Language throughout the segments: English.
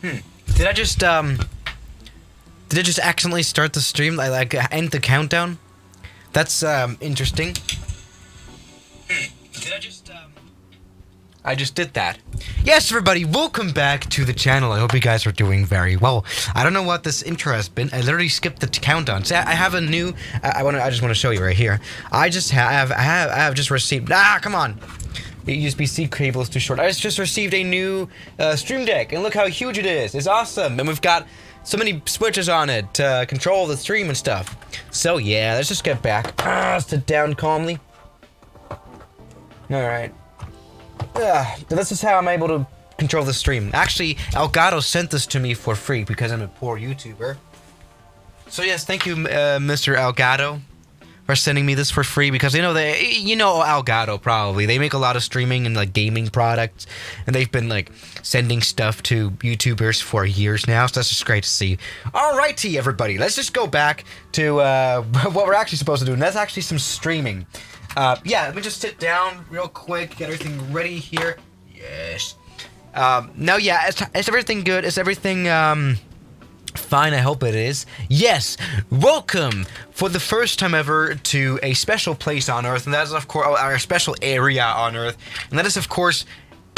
Did I just accidentally start the stream? Like end the countdown? That's interesting. Did I just did that. Yes, everybody, welcome back to the channel. I hope you guys are doing very well. I don't know what this intro has been. I literally skipped the countdown. See, I have a new. I just want to show you right here. I have just received. Come on. The USB-C cable is too short. I just received a new Stream Deck, and look how huge it is. It's awesome, and we've got so many switches on it to control the stream and stuff. So yeah, let's just get back. Sit down calmly. All right. This is how I'm able to control the stream. Actually, Elgato sent this to me for free because I'm a poor YouTuber. So yes, thank you, Mr. Elgato, for sending me this for free, because you know Elgato probably. They make a lot of streaming and like gaming products, and they've been like sending stuff to YouTubers for years now, so that's just great to see. Alrighty, everybody, let's just go back to what we're actually supposed to do, and that's actually some streaming. Yeah, let me just sit down real quick, get everything ready here. Yes. No, yeah, is everything good? Is everything, fine? I hope it is. Yes, welcome for the first time ever to a special place on Earth, and that is, of course, our special area on Earth, and that is, of course,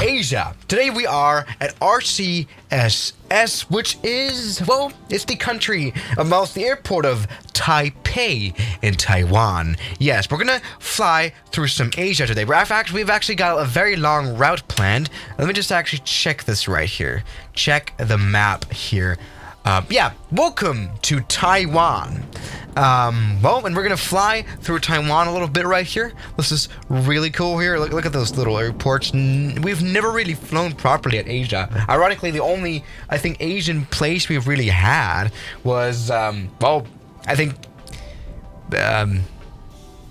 Asia. Today we are at RCSS, which is, well, it's the country, well, it's the airport of Taipei in Taiwan. Yes, we're gonna fly through some Asia today. We've actually got a very long route planned. Let me just actually check this right here. Check the map here. Yeah, welcome to Taiwan. Well, and we're gonna fly through Taiwan a little bit right here. This is really cool here. Look at those little airports. We've never really flown properly at Asia. Ironically, the only, I think, Asian place we've really had was, well, I think,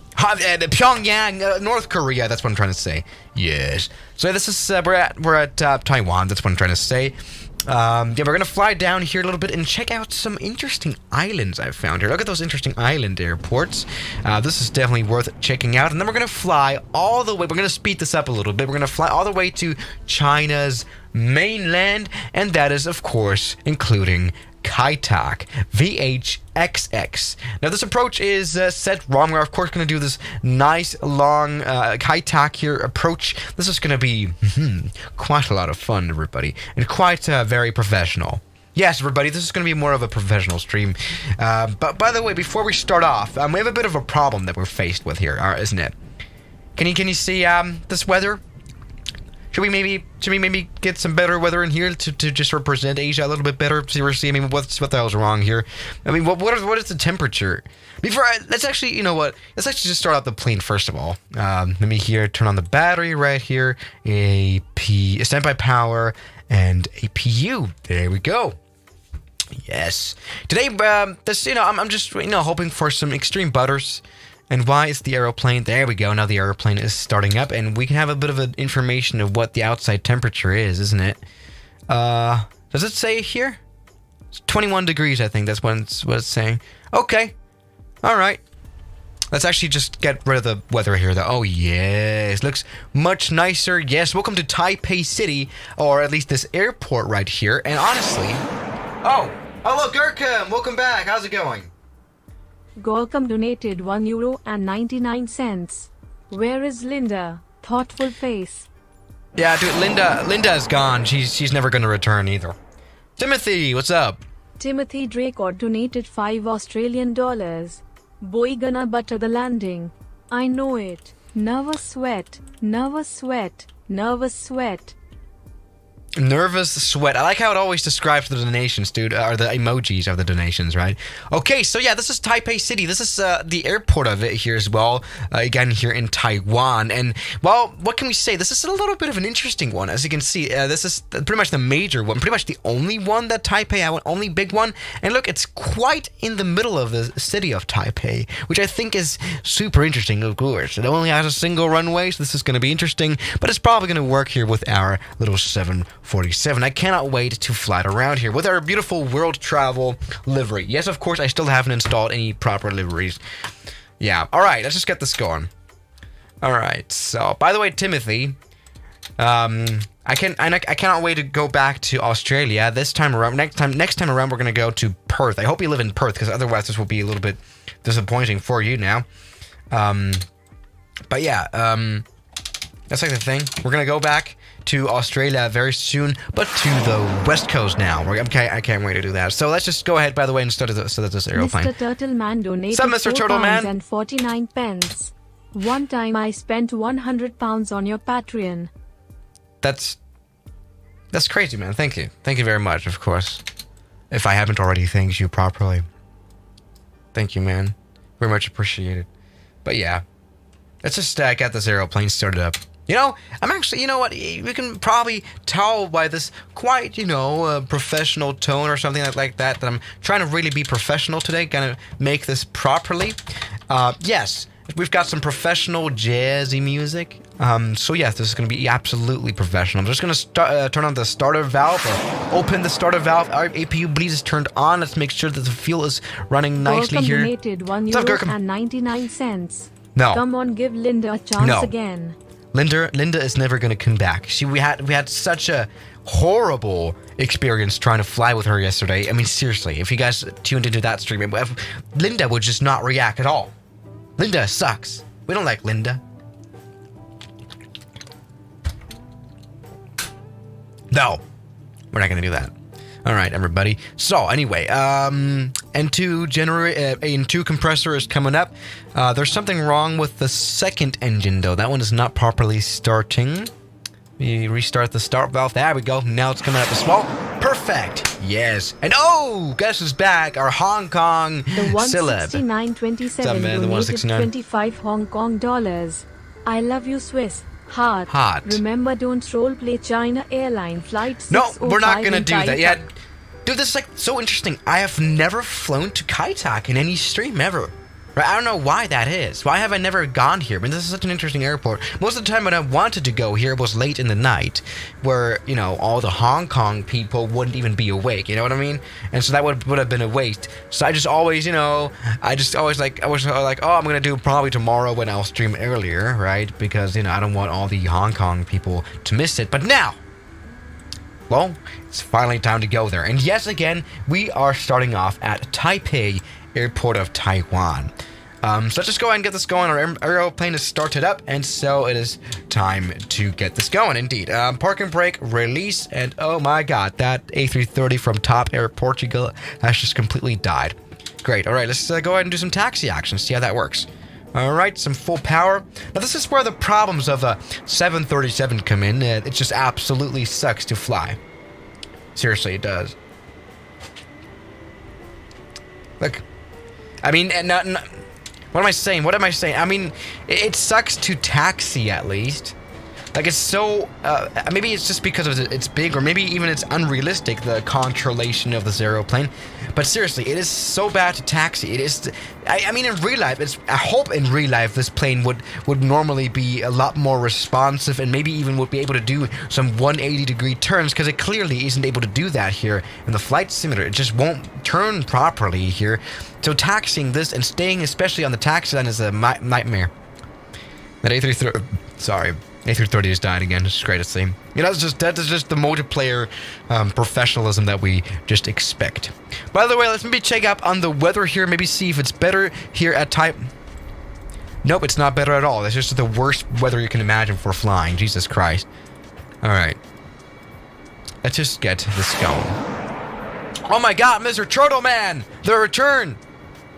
Pyongyang, North Korea. That's what I'm trying to say. Yes. So this is, we're at Taiwan. That's what I'm trying to say. Yeah, we're gonna fly down here a little bit and check out some interesting islands I've found here. Look at those interesting island airports. This is definitely worth checking out. And then we're gonna fly all the way. We're gonna speed this up a little bit. We're gonna fly all the way to China's mainland, and that is, of course, including Kai-Tak VHXX. Now this approach is set wrong. We're of course going to do this nice long Kai-Tak here approach. This is going to be quite a lot of fun, everybody, and quite very professional. Yes, everybody, this is going to be more of a professional stream. But by the way, before we start off, we have a bit of a problem that we're faced with here, isn't it? Can you see this weather? Should we maybe get some better weather in here to just represent Asia a little bit better? Seriously, I mean, what the hell's wrong here? I mean, what is the temperature? Let's actually, you know what? Let's actually just start out the plane first of all. Let me turn on the battery right here. A standby power and a PU. There we go. Yes. Today, this, I'm just, hoping for some extreme butters. And why is the aeroplane? There we go. Now the aeroplane is starting up, and we can have a bit of an information of what the outside temperature is, isn't it? Does it say here? It's 21 degrees, I think. That's what it's saying. Okay. All right. Let's actually just get rid of the weather here, though. Oh, yes. Looks much nicer. Yes. Welcome to Taipei City, or at least this airport right here. And honestly... Oh, hello, Gurkham. Welcome back. How's it going? Gorkum donated €1.99. Where is Linda? Thoughtful face. Yeah, dude, Linda's gone. She's never gonna return either. Timothy, what's up? Timothy Drake donated $5. Boy gonna butter the landing. I know it. Nervous sweat. Nervous sweat. Nervous sweat. Nervous sweat. I like how it always describes the donations, dude, or the emojis of the donations, right? Okay, so yeah, this is Taipei City. This is the airport of it here as well, again, here in Taiwan. And, well, what can we say? This is a little bit of an interesting one. As you can see, this is pretty much the major one, pretty much the only one that Taipei had, only big one. And look, it's quite in the middle of the city of Taipei, which I think is super interesting, of course. It only has a single runway, so this is going to be interesting, but it's probably going to work here with our little 747. I cannot wait to fly it around here with our beautiful world travel livery. Yes, of course, I still haven't installed any proper liveries. Yeah, alright, let's just get this going. Alright, so, by the way, Timothy, I cannot wait to go back to Australia this time around. Next time around, we're gonna go to Perth. I hope you live in Perth, because otherwise this will be a little bit disappointing for you now. But yeah, that's like the thing. We're gonna go back to Australia very soon, but to the West Coast now. I can't wait to do that. So let's just go ahead, by the way, and start this aeroplane. Mr. Turtleman donated What's up, Mr. Turtleman? and 49 pence. One time I spent £100 on your Patreon. That's crazy, man. Thank you. Thank you very much, of course. If I haven't already thanked you properly. Thank you, man. Very much appreciated. But yeah, let's just get this aeroplane started up. You know, I'm actually, you know what, you can probably tell by this quite, professional tone or something like that I'm trying to really be professional today, gonna make this properly. Yes, we've got some professional jazzy music. So yes, this is gonna be absolutely professional. I'm just gonna turn on the starter valve, or open the starter valve. Our APU bleed is turned on. Let's make sure that the fuel is running nicely here. Donated €1.99. No. Come on, give Linda a chance again. Linda is never gonna come back. We had such a horrible experience trying to fly with her yesterday. I mean, seriously, if you guys tuned into that stream, Linda would just not react at all. Linda sucks. We don't like Linda. No, we're not gonna do that. All right, everybody. So anyway, N2 compressor is coming up. There's something wrong with the second engine, though. That one is not properly starting. We restart the start valve. There we go. Now it's coming up as well. Perfect. Yes. And guess who's back? Our Hong Kong celeb. The 169.27 donated 25 Hong Kong dollars. I love you, Swiss. Hot. Remember, don't roleplay China Airline Flight 605. No, we're not gonna do that. Yeah, dude, this is like so interesting. I have never flown to Kai Tak in any stream ever. Right? I don't know why that is. Why have I never gone here? But this is such an interesting airport. Most of the time when I wanted to go here, it was late in the night, where all the Hong Kong people wouldn't even be awake. You know what I mean? And so that would have been a waste. So I just always, I was like, oh, I'm gonna do it probably tomorrow when I'll stream earlier, right? Because I don't want all the Hong Kong people to miss it. But now, well, it's finally time to go there. And yes, again, we are starting off at Taipei Airport of Taiwan. So let's just go ahead and get this going. Our aeroplane is started up, and so it is time to get this going. Indeed. Park and brake, release, and oh my god, that A330 from Top Air Portugal has just completely died. Great. All right, let's go ahead and do some taxi action, see how that works. All right, some full power. Now this is where the problems of a 737 come in. It just absolutely sucks to fly. Seriously, it does. Look. I mean, what am I saying? I mean, it sucks to taxi, at least. Like, it's so, maybe it's just because it's big, or maybe even it's unrealistic, the controlation of this aeroplane. But seriously, it is so bad to taxi. It is, I mean, in real life, I hope in real life this plane would normally be a lot more responsive, and maybe even would be able to do some 180-degree turns, because it clearly isn't able to do that here in the flight simulator. It just won't turn properly here. So taxiing this and staying especially on the taxi line is a nightmare. That A330 has died again. It's great to see. That is just the multiplayer professionalism that we just expect. By the way, let's maybe check up on the weather here. Maybe see if it's better here at Nope, it's not better at all. It's just the worst weather you can imagine for flying. Jesus Christ. All right. Let's just get this going. Oh my god, Mr. Turtleman! The return!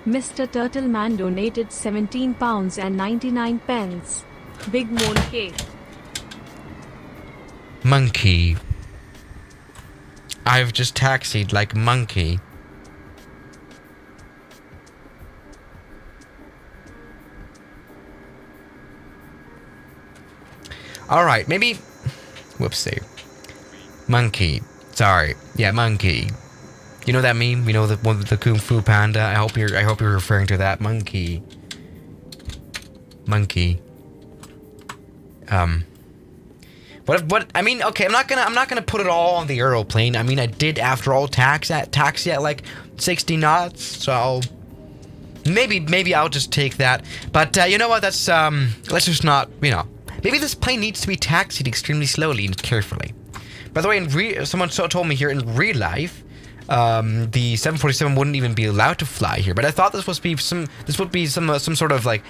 Mr. Turtleman donated £17.99. Big monkey. Monkey. I've just taxied like monkey. Alright, maybe... Whoopsie. Monkey. Sorry. Yeah, monkey. You know that meme? You know the one with the Kung Fu Panda? I hope you're referring to that. Monkey. Monkey. What I mean, okay, I'm not gonna put it all on the aeroplane. I mean, I did after all taxi at like 60 knots, so maybe I'll just take that. But you know what? That's let's just not, Maybe this plane needs to be taxied extremely slowly and carefully. By the way, someone told me here in real life, the 747 wouldn't even be allowed to fly here. But I thought this would be some sort of like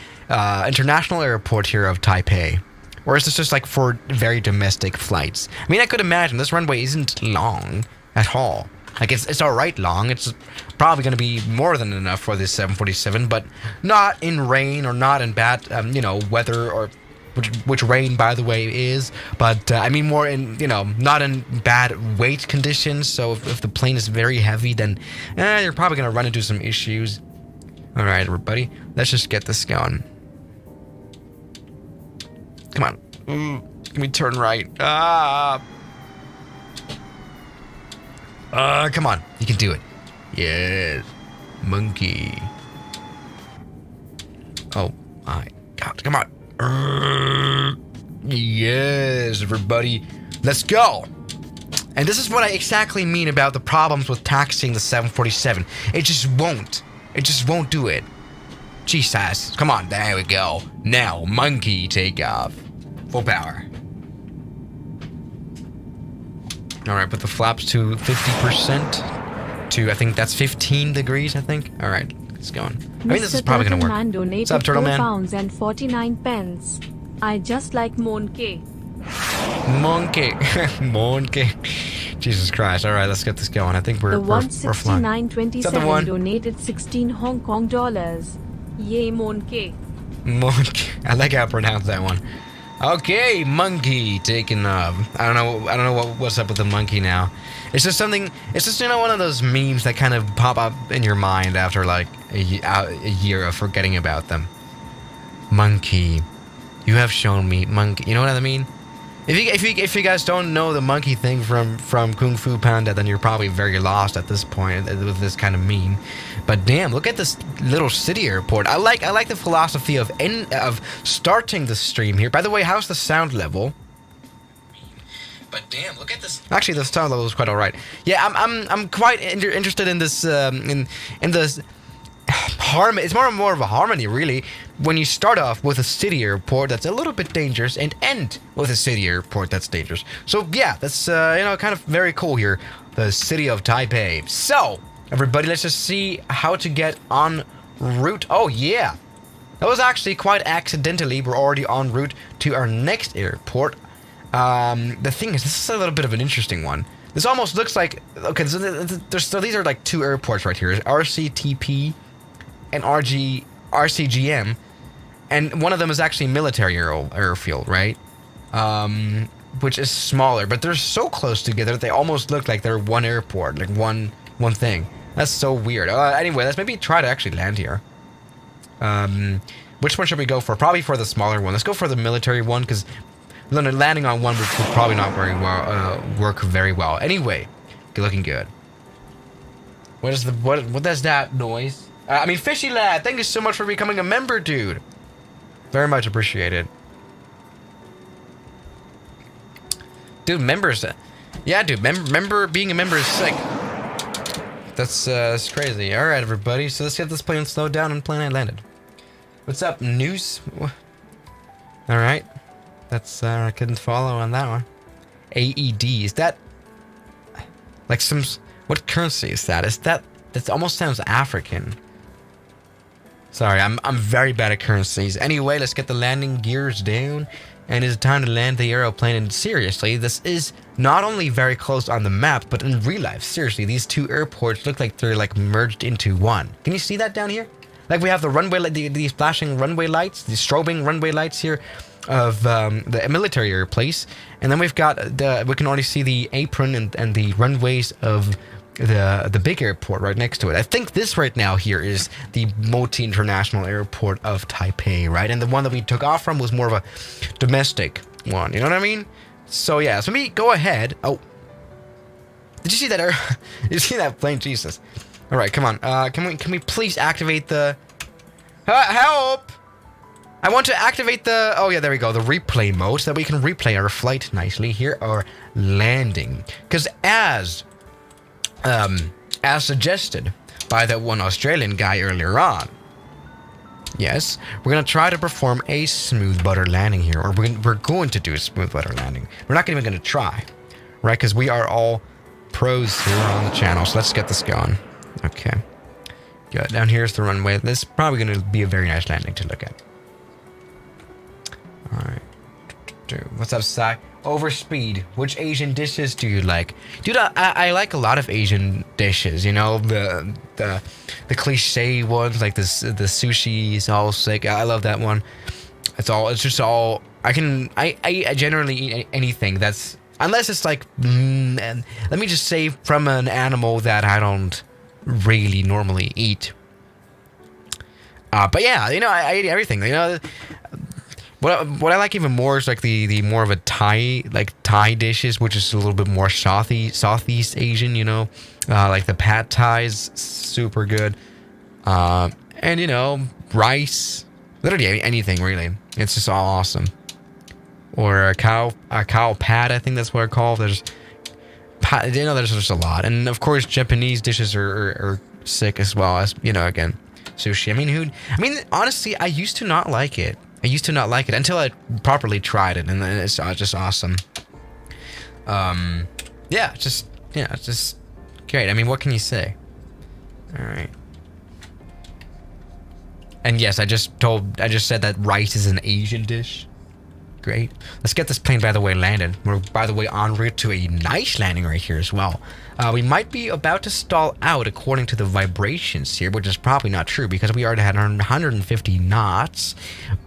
international airport here of Taipei. Or is this just like for very domestic flights? I mean, I could imagine this runway isn't long at all. Like it's alright long. It's probably going to be more than enough for this 747, but not in rain or not in bad, weather, or which rain, by the way, is. But I mean more in, not in bad weight conditions. So if the plane is very heavy, then you're probably going to run into some issues. All right, everybody, let's just get this going. Come on. Let me turn right. Come on. You can do it. Yes. Monkey. Oh my God. Come on. Yes, everybody. Let's go. And this is what I exactly mean about the problems with taxiing the 747. It just won't. It just won't do it. Jesus. Come on. There we go. Now, monkey takeoff. Full power. Alright, put the flaps to 50% to, I think that's 15 degrees, I think. Alright, it's going. I mean, this is probably going to work. What's up, Turtle Man? £4.49. I just like Monkey. Monkey. Monkey. Jesus Christ. Alright, let's get this going. I think we're flying. The 169.27 donated 16 Hong Kong dollars. Yay, Monkey. Monkey. I like how I pronounce that one. Okay, monkey taking off. I don't know what's up with the monkey now. It's just something. It's just one of those memes that kind of pop up in your mind after like a year of forgetting about them. Monkey, you have shown me monkey. You know what I mean? If you guys don't know the monkey thing from Kung Fu Panda, then you're probably very lost at this point with this kind of meme. But damn, look at this little city airport. I like the philosophy of starting the stream here. By the way, how's the sound level? But damn, look at this. Actually, the sound level is quite alright. Yeah, I'm quite interested in this in this harmony. It's more of a harmony, really, when you start off with a city airport that's a little bit dangerous and end with a city airport that's dangerous. So yeah, that's kind of very cool here, the city of Taipei. So everybody, let's just see how to get en route. Oh yeah, that was actually quite accidentally. We're already en route to our next airport. The thing is, this is a little bit of an interesting one. This almost looks like, okay, so these are like two airports right here, RCTP and RCGM, and one of them is actually military airfield, right? Which is smaller, but they're so close together that they almost look like they're one airport, like one thing. That's so weird. Anyway, let's maybe try to actually land here. Which one should we go for? Probably for the smaller one. Let's go for the military one, because landing on one would probably not work very well. Anyway, looking good. What is that noise? I mean, Fishy Lad, thank you so much for becoming a member, dude. Very much appreciated. Dude, members. Yeah, dude, being a member is sick. That's crazy. All right, everybody. So let's get this plane slowed down and plane landed. What's up, news? All right. That's, I couldn't follow on that one. AED, is that like what currency is that? That almost sounds African. Sorry, I'm very bad at currencies. Anyway, let's get the landing gears down, and it's time to land the aeroplane. And seriously, this is not only very close on the map, but in real life. Seriously, these two airports look like they're like merged into one. Can you see that down here? Like we have the runway, these flashing runway lights, these strobing runway lights here of the military airplanes, and then we've got we can already see the apron and the runways of the big airport right next to it. I think this right now here is the Moti International Airport of Taipei, right? And the one that we took off from was more of a domestic one. You know what I mean? So yeah, so let me go ahead. Oh, did you see that? Did you see that plane? Jesus! All right, come on. Can we please activate the help? I want to activate the, oh yeah, there we go, the replay mode, so that we can replay our flight nicely here, our landing. Because as suggested by that one Australian guy earlier on, Yes, we're going to try to perform a smooth butter landing here. Or we're going to do a smooth butter landing. We're not even going to try. Right? Because we are all pros here on the channel. So let's get this going. Okay. Good. Down here's the runway. This is probably going to be a very nice landing to look at. Alright. What's up, Sai? Overspeed. Which Asian dishes do you like? Dude, I like a lot of Asian dishes. You know, the cliche ones, like the sushi is all sick. I love that one. It's just all... I generally eat anything that's... Unless it's like... let me just say from an animal that I don't really normally eat. But yeah, you know, I eat everything. You know... What I like even more is like the more of a Thai dishes, which is a little bit more Southeast Asian, you know, like the pad Thai is super good, and you know, rice, literally anything really. It's just all awesome. Or a cow pad, I think that's what it's called. There's just a lot, and of course Japanese dishes are sick as well as, you know, again, sushi. I mean, honestly, I used to not like it. I used to not like it until I properly tried it, and then it's just awesome. Yeah, it's just great. I mean, what can you say? All right. And yes, I just said that rice is an Asian dish. Great. Let's get this plane, by the way, landed. We're, by the way, en route to a nice landing right here as well. We might be about to stall out according to the vibrations here, which is probably not true because we already had 150 knots.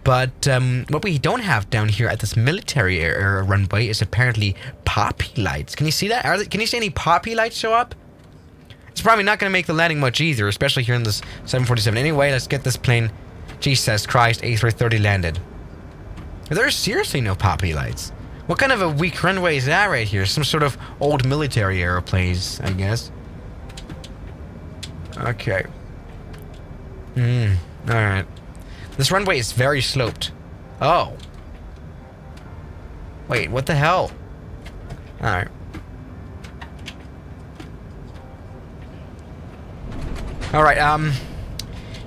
But what we don't have down here at this military runway is apparently poppy lights. Can you see that? Can you see any poppy lights show up? It's probably not going to make the landing much easier, especially here in this 747. Anyway, let's get this plane. Jesus Christ, A330 landed. There's seriously no poppy lights. What kind of a weak runway is that right here? Some sort of old military airplanes, I guess. Okay. Alright. This runway is very sloped. Oh. Wait, what the hell? Alright. Alright,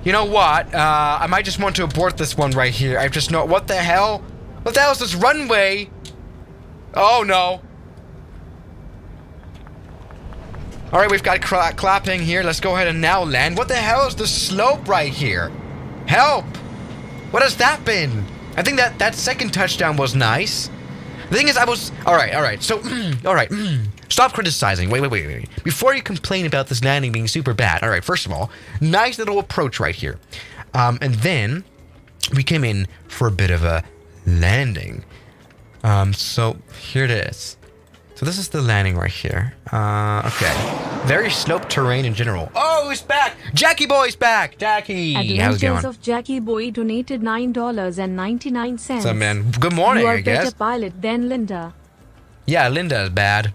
you know what? I might just want to abort this one right here. I just know... What the hell? What the hell is this runway? Oh, no. Alright, we've got clapping here. Let's go ahead and now land. What the hell is the slope right here? Help! What has that been? I think that second touchdown was nice. The thing is, I was... Alright. So, alright. Stop criticizing. Wait. Before you complain about this landing being super bad. Alright, first of all, nice little approach right here. And then, we came in for a bit of a landing. So, here it is. So this is the landing right here. Okay. Very sloped terrain in general. Oh, he's back! Jackie Boy's back! Jackie! How's it going? Adventures of Jackie Boy donated $9.99. What's up, man? Good morning, I guess. You are better pilot than Linda. Yeah, Linda is bad.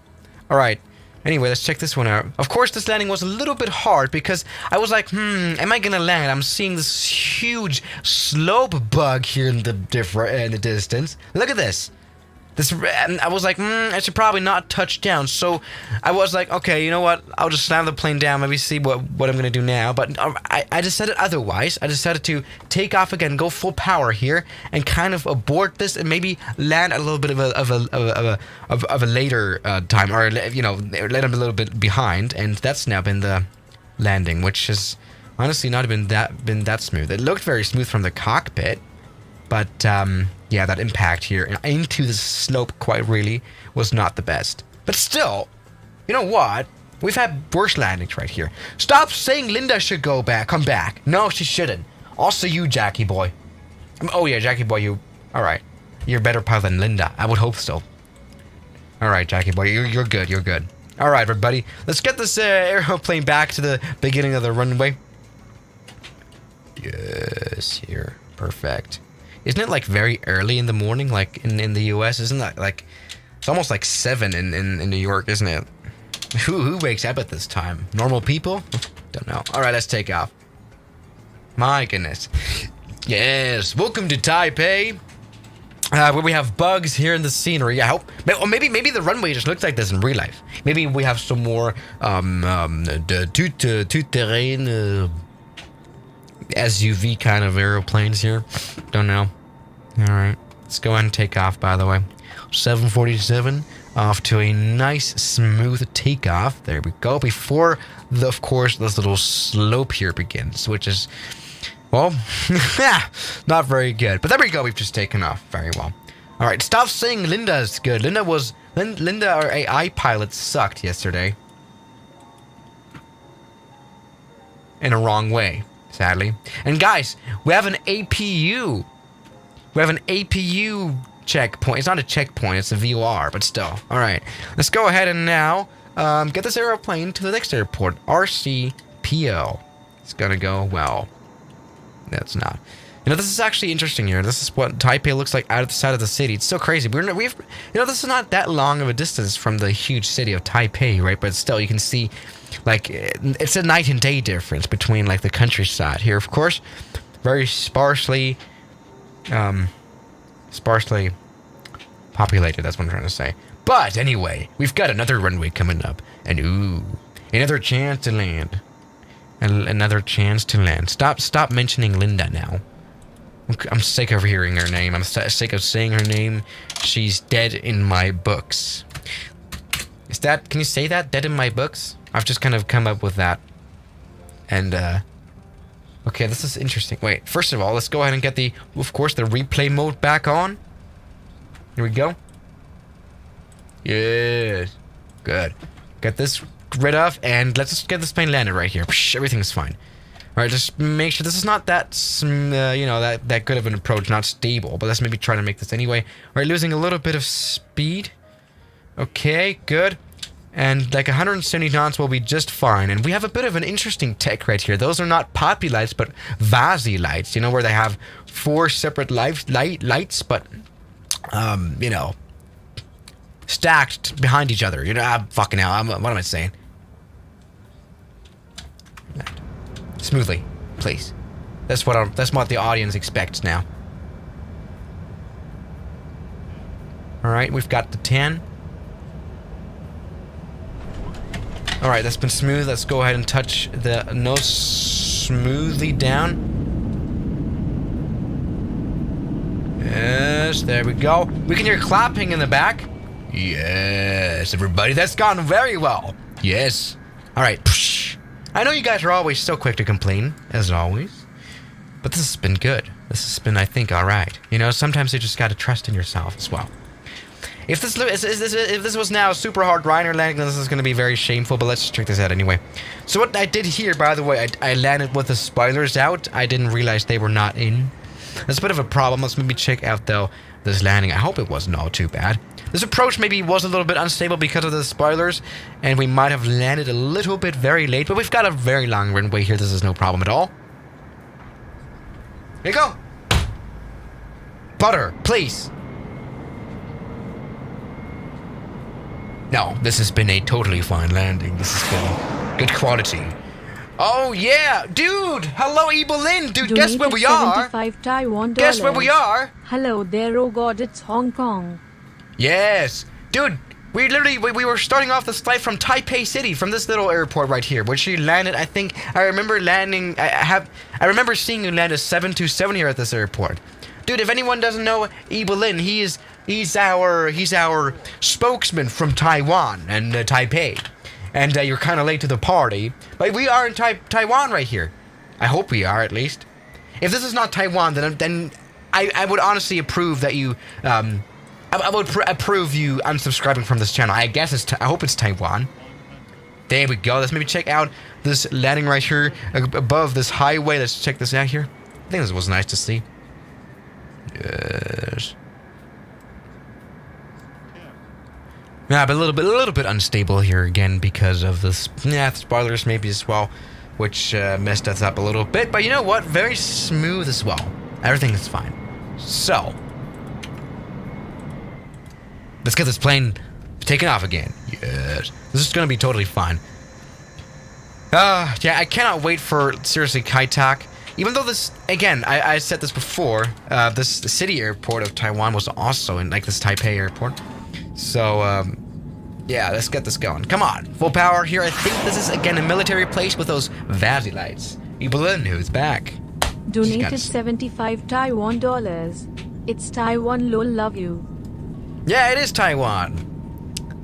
Alright. Anyway, let's check this one out. Of course, this landing was a little bit hard because I was like, am I gonna land? I'm seeing this huge slope bug here in the distance. Look at this. I was like, I should probably not touch down. So I was like, okay, you know what? I'll just slam the plane down, maybe see what I'm going to do now. But I decided otherwise. I decided to take off again, go full power here, and kind of abort this and maybe land a little bit of a later time, or, you know, let him a little bit behind. And that's now been the landing, which has honestly not been that smooth. It looked very smooth from the cockpit, but yeah, that impact here into the slope quite really was not the best. But still, you know what? We've had worse landings right here. Stop saying Linda should come back. No, she shouldn't. Also you, Jackie Boy. Oh yeah, Jackie Boy, you... Alright. You're better pilot than Linda. I would hope so. Alright, Jackie Boy, you're good, you're good. Alright, everybody. Let's get this airplane back to the beginning of the runway. Yes, here. Perfect. Isn't it like very early in the morning, like in the US? Isn't that like, it's almost like 7 in New York, isn't it? Who wakes up at this time? Normal people? Don't know. All right, let's take off. My goodness. Yes, welcome to Taipei. Where we have bugs here in the scenery. I hope, or maybe the runway just looks like this in real life. Maybe we have some more tout terrain SUV kind of airplanes here. Don't know. Alright, let's go ahead and take off, by the way. 747, off to a nice, smooth takeoff. There we go. Before, of course, this little slope here begins, which is, well, not very good. But there we go. We've just taken off very well. Alright, stop saying Linda's good. Linda, our AI pilot, sucked yesterday. In a wrong way, sadly. And guys, we have an APU. We have an APU checkpoint. It's not a checkpoint, it's a VOR, but still. Alright, let's go ahead and now get this airplane to the next airport. RCPO. It's gonna go well. That's not. You know, this is actually interesting here. This is what Taipei looks like out of the side of the city. It's so crazy. You know, this is not that long of a distance from the huge city of Taipei, right? But still, you can see, like, it's a night and day difference between, like, the countryside here. Of course, very sparsely populated. That's what I'm trying to say. But anyway, we've got another runway coming up, and ooh, another chance to land. Another chance to land. Stop mentioning Linda now. I'm sick of hearing her name. I'm sick of saying her name. She's dead in my books. Can you say that? Dead in my books? I've just kind of come up with that. And, okay, this is interesting. Wait, first of all, let's go ahead and get of course, the replay mode back on. Here we go. Yes. Good. Get this rid of, and let's just get this plane landed right here. Psh, everything's fine. Alright, just make sure this is not that, you know, that good of an approach, not stable. But let's maybe try to make this anyway. Alright, losing a little bit of speed. Okay, good. And like 170 knots will be just fine. And we have a bit of an interesting tech right here. Those are not poppy lights, but Vasi lights. You know, where they have 4 separate lights, but, you know, stacked behind each other. You know, fucking hell. What am I saying? Smoothly, please. That's what the audience expects now. All right, we've got the 10. All right, that's been smooth. Let's go ahead and touch the nose smoothly down. Yes, there we go. We can hear clapping in the back. Yes, everybody, that's gone very well. Yes. All right. I know you guys are always so quick to complain, as always, but this has been good. This has been, I think, all right. You know, sometimes you just gotta trust in yourself as well. If this was now a super hard Reiner landing, then this is gonna be very shameful. But let's check this out anyway. So what I did here, by the way, I landed with the spoilers out. I didn't realize they were not in. That's a bit of a problem. Let's maybe check out though this landing. I hope it wasn't all too bad. This approach maybe was a little bit unstable because of the spoilers, and we might have landed a little bit very late, but we've got a very long runway here. This is no problem at all. Here you go. Butter, please. No, this has been a totally fine landing. This has been good quality. Oh yeah, dude! Hello, Evelyn, dude. Guess where we are? Taiwan Guess where we are? Hello there, oh god, it's Hong Kong. Yes, dude. We were starting off this flight from Taipei City, from this little airport right here, where she landed. I think I remember landing. I remember seeing you land a 727 here at this airport, dude. If anyone doesn't know Evelyn, he's our spokesman from Taiwan and Taipei, and you're kind of late to the party, but we are in Taiwan right here. I hope we are, at least. If this is not Taiwan, then I would honestly approve that you I would approve you unsubscribing from this channel. I guess I hope it's Taiwan. There we go. Let's maybe check out this landing right here above this highway. Let's check this out here. I think this was nice to see. Yes. Yeah, but a little bit unstable here again because of this. Yeah, spoilers maybe as well, which messed us up a little bit. But you know what? Very smooth as well. Everything is fine. So let's get this plane taken off again. Yes. This is going to be totally fine. Yeah, I cannot wait for, seriously, Kai Tak. Even though this, again, I said this before, this city airport of Taiwan was also in, like, this Taipei airport. So, yeah, let's get this going. Come on, full power here. I think this is, again, a military place with those Vasi lights. Evelyn, who's back? Donated 75 Taiwan dollars. It's Taiwan, lol, love you. Yeah, it is Taiwan.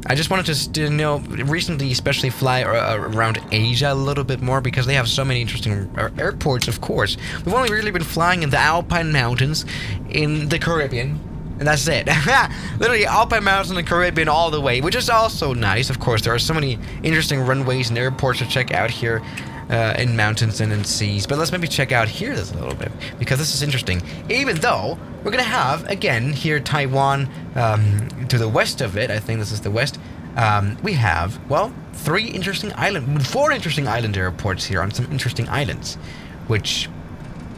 I just wanted to, recently especially fly around Asia a little bit more because they have so many interesting airports, of course. We've only really been flying in the Alpine Mountains in the Caribbean, and that's it. Literally Alpine Mountains in the Caribbean all the way, which is also nice. Of course, there are so many interesting runways and airports to check out here in mountains and in seas. But let's maybe check out here this a little bit because this is interesting. Even though we're going to have, again, here Taiwan to the west of it, I think this is the west, we have, well, four interesting island airports here on some interesting islands, which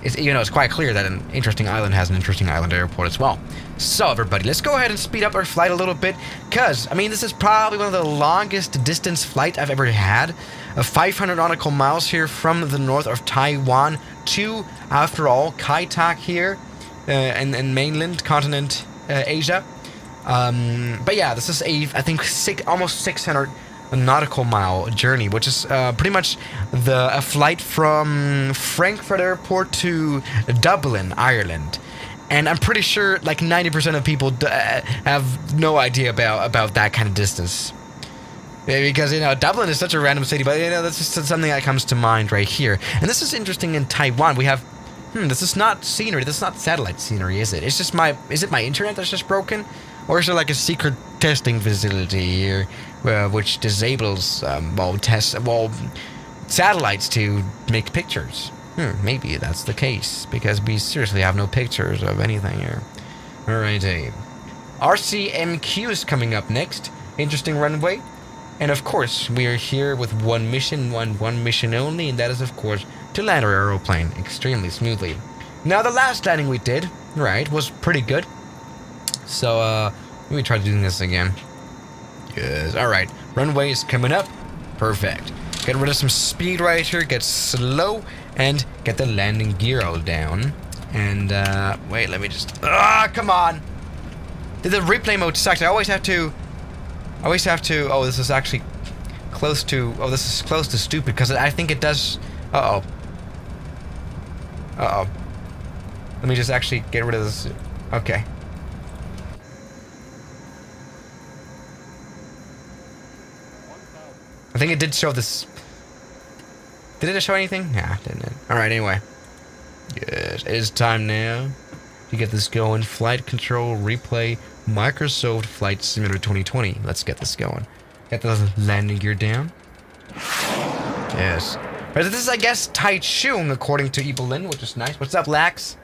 is, it's quite clear that an interesting island has an interesting island airport as well. So everybody, let's go ahead and speed up our flight a little bit, because, I mean, this is probably one of the longest distance flight I've ever had. 500 nautical miles here from the north of Taiwan to, after all, Kai Tak here in mainland continent Asia. But yeah, this is I think almost 600 nautical mile journey, which is pretty much a flight from Frankfurt Airport to Dublin, Ireland. And I'm pretty sure like 90% of people have no idea about that kind of distance. Because, Dublin is such a random city, but, that's just something that comes to mind right here. And this is interesting in Taiwan. We have, this is not scenery. This is not satellite scenery, is it? It's just is it my internet that's just broken? Or is there like a secret testing facility here, which disables, satellites to make pictures? Maybe that's the case, because we seriously have no pictures of anything here. Alrighty. RCMQ is coming up next. Interesting runway. And of course, we are here with one mission only, and that is, of course, to land our aeroplane extremely smoothly. Now, the last landing we did, right, was pretty good. So, let me try doing this again. Yes, alright. Runway is coming up. Perfect. Get rid of some speed right here, get slow, and get the landing gear all down. And, wait, let me just... come on! The replay mode sucks. I always have to... Oh, this is actually close to... Oh, this is close to stupid, because I think it does... Uh-oh. Let me just actually get rid of this. Okay. I think it did show this... Did it show anything? Yeah, didn't it? Alright, anyway. Yes, it is time now to get this going. Flight control, replay, Microsoft Flight Simulator 2020. Let's get this going. Get the landing gear down. Yes. But this is, I guess, Taichung, according to Evil Lynn, which is nice. What's up, Lax?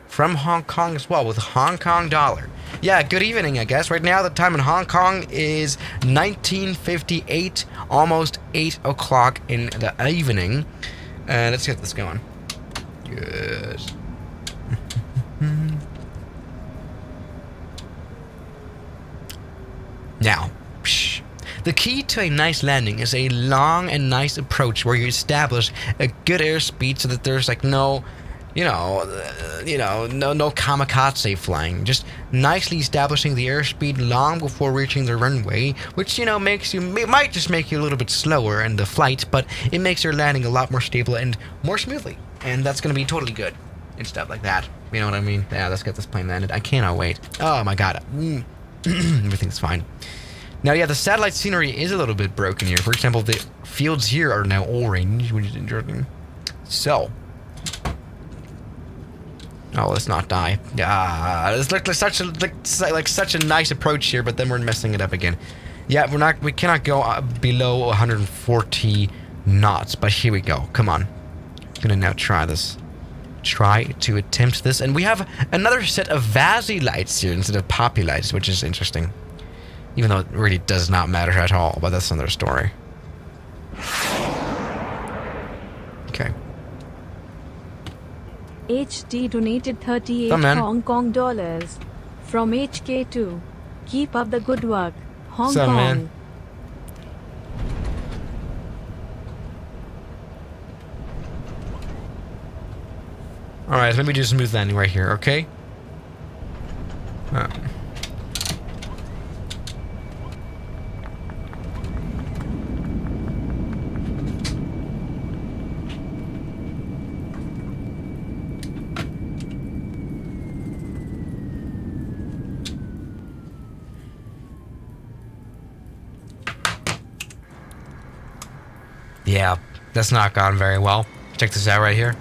From Hong Kong as well, with Hong Kong dollar. Yeah, good evening, I guess. Right now, the time in Hong Kong is 19:58, almost 8 o'clock in the evening. Let's get this going. Yes. Now, the key to a nice landing is a long and nice approach where you establish a good airspeed so that there's like no kamikaze flying. Just nicely establishing the airspeed long before reaching the runway, which might just make you a little bit slower in the flight, but it makes your landing a lot more stable and more smoothly, and that's gonna be totally good and stuff like that. You know what I mean? Yeah, let's get this plane landed. I cannot wait. Oh my god. Everything's fine. Now, yeah, the satellite scenery is a little bit broken here. For example, the fields here are now orange, which is interesting. So, oh, let's not die. This looked like such a nice approach here, but then we're messing it up again. Yeah, we cannot go below 140 knots. But here we go. Come on, I'm gonna now try this. Try to attempt this, and we have another set of Vasi lights here instead of Poppy lights, which is interesting. Even though it really does not matter at all, but that's another story. Okay. HD donated 38 Hong Kong dollars from HK2. Keep up the good work, Hong Kong. Man? Alright, let me do a smooth landing right here, okay? Yeah, that's not gone very well. Check this out right here.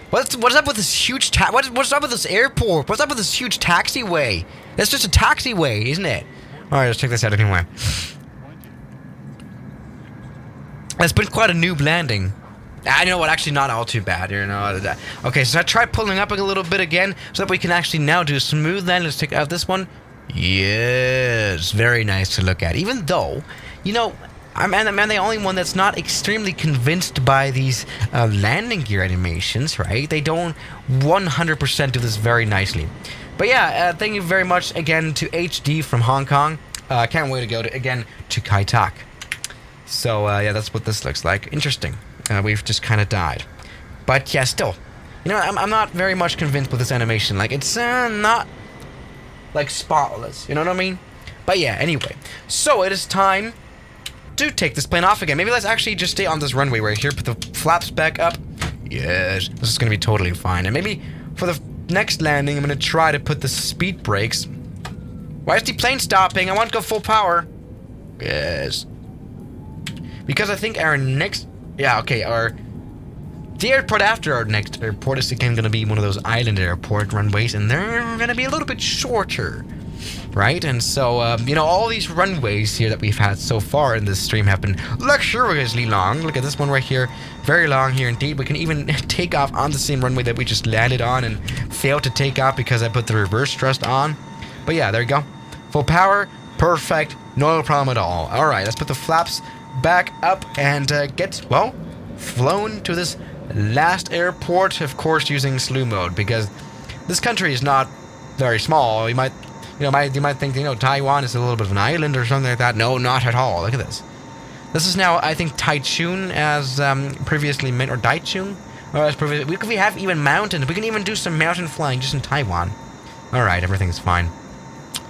What's up with this huge what's up with this airport? What's up with this huge taxiway? That's just a taxiway, isn't it? Alright, let's check this out anyway. It's been quite a noob landing. I know what, actually not all too bad, you know. Okay, so I tried pulling up a little bit again so that we can actually now do a smooth land. Let's check out this one. Yes, very nice to look at. Even though, you know, I'm the only one that's not extremely convinced by these landing gear animations, right? They don't 100% do this very nicely. But yeah, thank you very much again to HD from Hong Kong. Can't wait to go again to Kai Tak. So yeah, that's what this looks like. Interesting. We've just kind of died. But yeah, still, you know, I'm not very much convinced with this animation. Like, it's not like spotless. You know what I mean? But yeah, anyway. So it is time to take this plane off again. Maybe let's actually just stay on this runway right here. Put the flaps back up. Yes, this is gonna be totally fine. And maybe for the next landing, I'm gonna try to put the speed brakes. Why is the plane stopping? I want to go full power. Yes. Because I think our next... Yeah, okay, the airport after our next airport is again going to be one of those island airport runways, and they're going to be a little bit shorter, right? And so, you know, all these runways here that we've had so far in this stream have been luxuriously long. Look at this one right here. Very long here indeed. We can even take off on the same runway that we just landed on and failed to take off because I put the reverse thrust on. But yeah, there you go. Full power. Perfect. No problem at all. All right, let's put the flaps back up and get, well, flown to this last airport, of course using slew mode, because this country is not very small. You might think, you know, Taiwan is a little bit of an island or something like that. No, not at all. Look at this. This is now, I think, Taichung as previously meant, or Daichung, or as previously. We have even mountains. We can even do some mountain flying just in Taiwan. All right, everything's fine.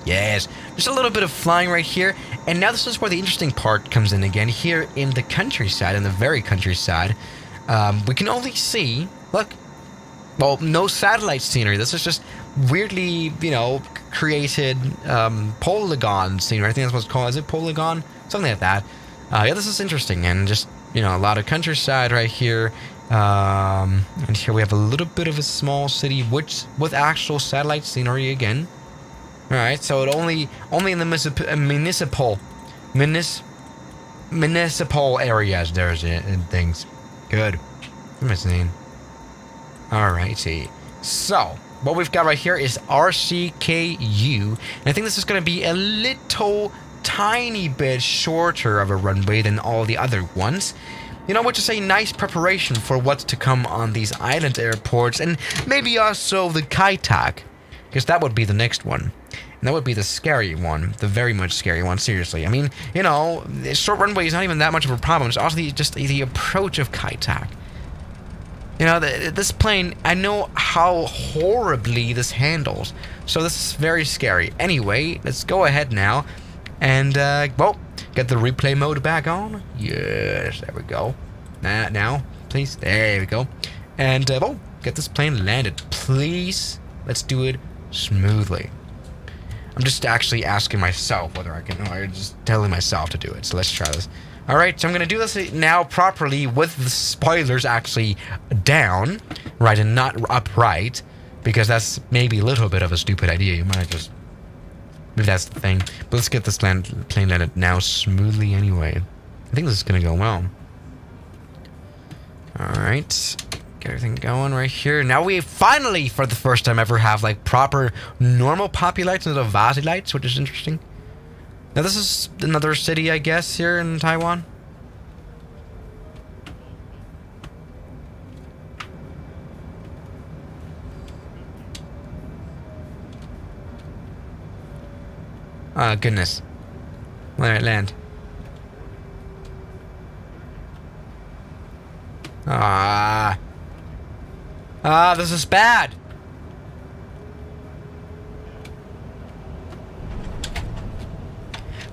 Yes, just a little bit of flying right here. And now this is where the interesting part comes in again. Here in the countryside, in the very countryside, we can only see, look, well, no satellite scenery. This is just weirdly, you know, created polygon scenery. I think that's what it's called. Is it polygon? Something like that. Yeah, this is interesting. And just, you know, a lot of countryside right here. And here we have a little bit of a small city with actual satellite scenery again. Alright, so it only in the municipal areas there's things. Good. What am I saying? Alrighty. So, what we've got right here is RCKU. And I think this is going to be a little tiny bit shorter of a runway than all the other ones. You know, which is a nice preparation for what's to come on these island airports. And maybe also the Kai Tak. Because that would be the next one. And that would be the scary one, the very much scary one, seriously. I mean, you know, short runway is not even that much of a problem. It's also just the approach of Kai Tak. You know, this plane, I know how horribly this handles. So this is very scary. Anyway, let's go ahead now and, well, get the replay mode back on. Yes, there we go. Now, please. There we go. And, well, get this plane landed, please. Let's do it smoothly. I'm just actually asking myself whether I can, or just telling myself to do it. So let's try this. Alright, so I'm going to do this now properly with the spoilers actually down, right, and not upright, because that's maybe a little bit of a stupid idea. You might just, maybe that's the thing. But let's get this plane landed now smoothly anyway. I think this is going to go well. Alright. Get everything going right here. Now we finally, for the first time ever, have like proper normal poppy lights instead of Vasi lights, which is interesting. Now this is another city, I guess, here in Taiwan. Oh, goodness. Let it land. This is bad.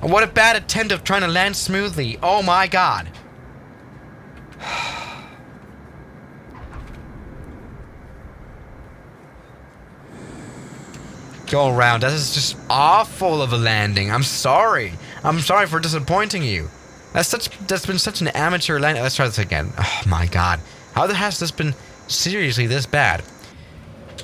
What a bad attempt of trying to land smoothly. Oh my god. go around. That is just awful of a landing. I'm sorry. I'm sorry for disappointing you. That's been such an amateur landing. Let's try this again. Oh my god. How has this been seriously this bad?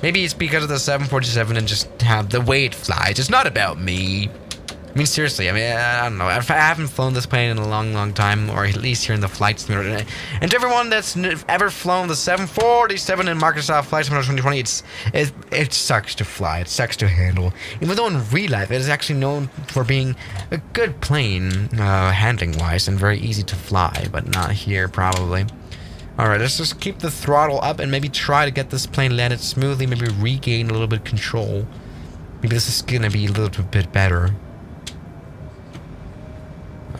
Maybe it's because of the 747 and just have the way it flies. It's not about me. I mean, seriously, I don't know. I haven't flown this plane in a long, long time, or at least here in the flight simulator. And to everyone that's ever flown the 747 in Microsoft Flight Simulator 2020, it sucks to fly. It sucks to handle. Even though in real life, it is actually known for being a good plane, handling-wise, and very easy to fly, but not here, probably. Alright, let's just keep the throttle up and maybe try to get this plane landed smoothly, maybe regain a little bit of control. Maybe this is gonna be a little bit better.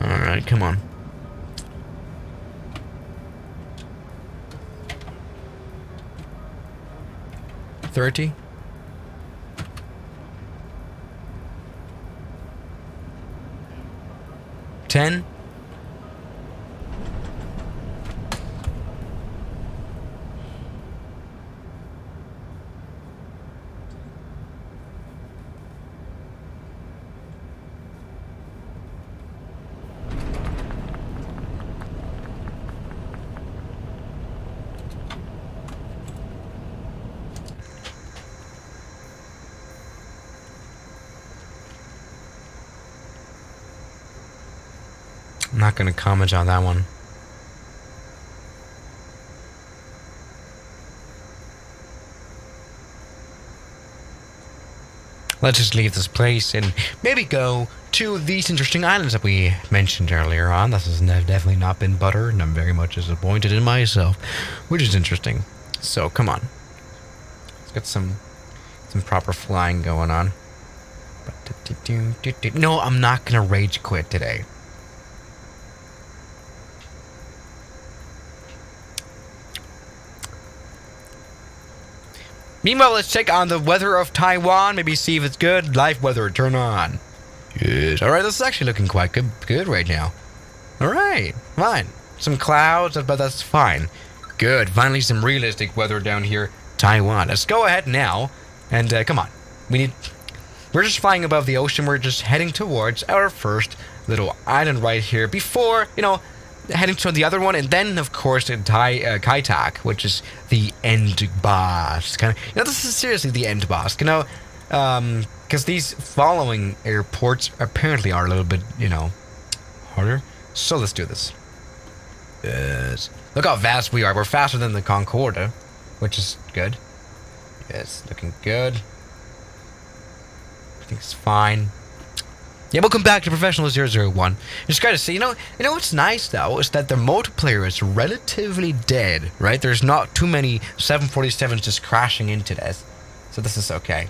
Alright, come on. $30. $10. I'm not going to comment on that one. Let's just leave this place and maybe go to these interesting islands that we mentioned earlier on. This has definitely not been butter, and I'm very much disappointed in myself, which is interesting. So, come on. Let's get some proper flying going on. No, I'm not going to rage quit today. Meanwhile, let's check on the weather of Taiwan. Maybe see if it's good. Live weather, turn on. Yes. Alright, this is actually looking quite good right now. Alright, fine. Some clouds, but that's fine. Good. Finally, some realistic weather down here. Taiwan. Let's go ahead now. And, come on. We're just flying above the ocean. We're just heading towards our first little island right here before, heading to the other one, and then of course Kai Tak, which is the end boss. This is seriously the end boss. Because these following airports apparently are a little bit, harder. So let's do this. Yes. Look how fast we are. We're faster than the Concorde, which is good. Yes, looking good. Everything's fine. Yeah, welcome back to Professional 001. Just gotta say, you know what's nice though is that the multiplayer is relatively dead, right? There's not too many 747s just crashing into this, so this is okay.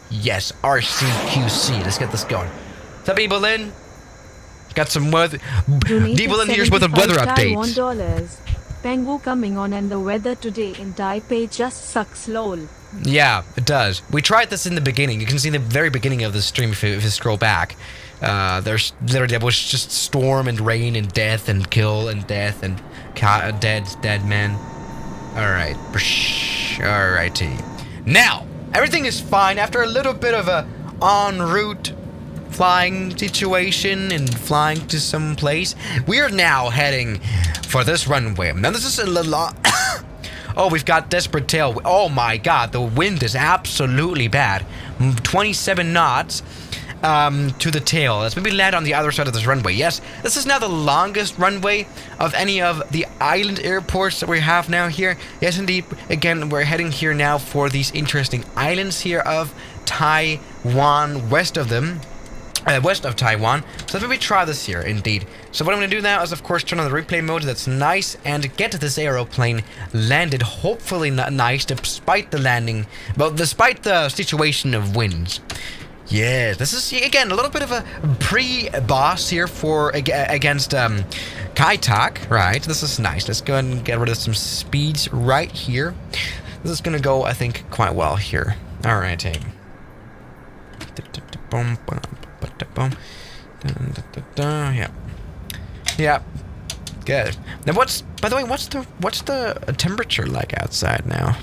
Yes, RCQC. Let's get this going. What's up, Evelyn? Got some weather. Evelyn here's with the weather updates. $1. Pengu coming on, and the weather today in Taipei just sucks, lol. Yeah, it does. We tried this in the beginning. You can see the very beginning of the stream if you scroll back. There's literally, it was just storm and rain and death and kill and death and dead men. Alright. Alrighty. Now, everything is fine after a little bit of a en route flying situation and flying to some place. We are now heading for this runway. Now, this is a little... Oh, we've got desperate tail. Oh my god, the wind is absolutely bad. 27 knots to the tail. Let's maybe land on the other side of this runway. Yes, this is now the longest runway of any of the island airports that we have now here. Yes, indeed. Again, we're heading here now for these interesting islands here of Taiwan, west of them. West of Taiwan. So let's maybe try this here, indeed. So what I'm going to do now is, of course, turn on the replay mode. That's nice. And get this aeroplane landed, hopefully nice, despite the landing. Well, despite the situation of winds. Yeah, this is, again, a little bit of a pre-boss here for against Kai Tak. Right, this is nice. Let's go ahead and get rid of some speeds right here. This is going to go, I think, quite well here. All right, team. Yeah. Good. Now, by the way, what's the temperature like outside now?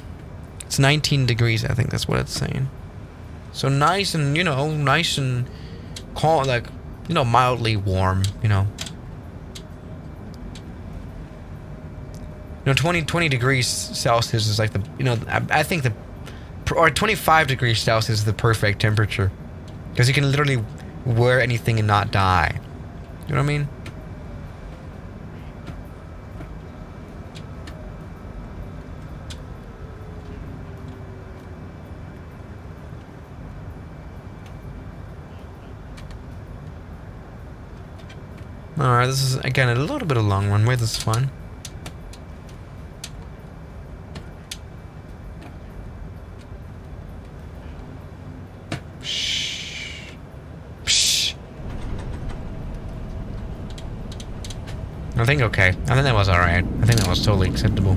It's 19 degrees, I think that's what it's saying. So nice and, you know, nice and calm, like, you know, mildly warm, you know. You know, 20 degrees Celsius is like the, you know, I think the, or 25 degrees Celsius is the perfect temperature. Because you can literally wear anything and not die. You know what I mean? Alright, this is, again, a little bit of a long runway. This is fun. I think okay. I think that was alright. I think that was totally acceptable.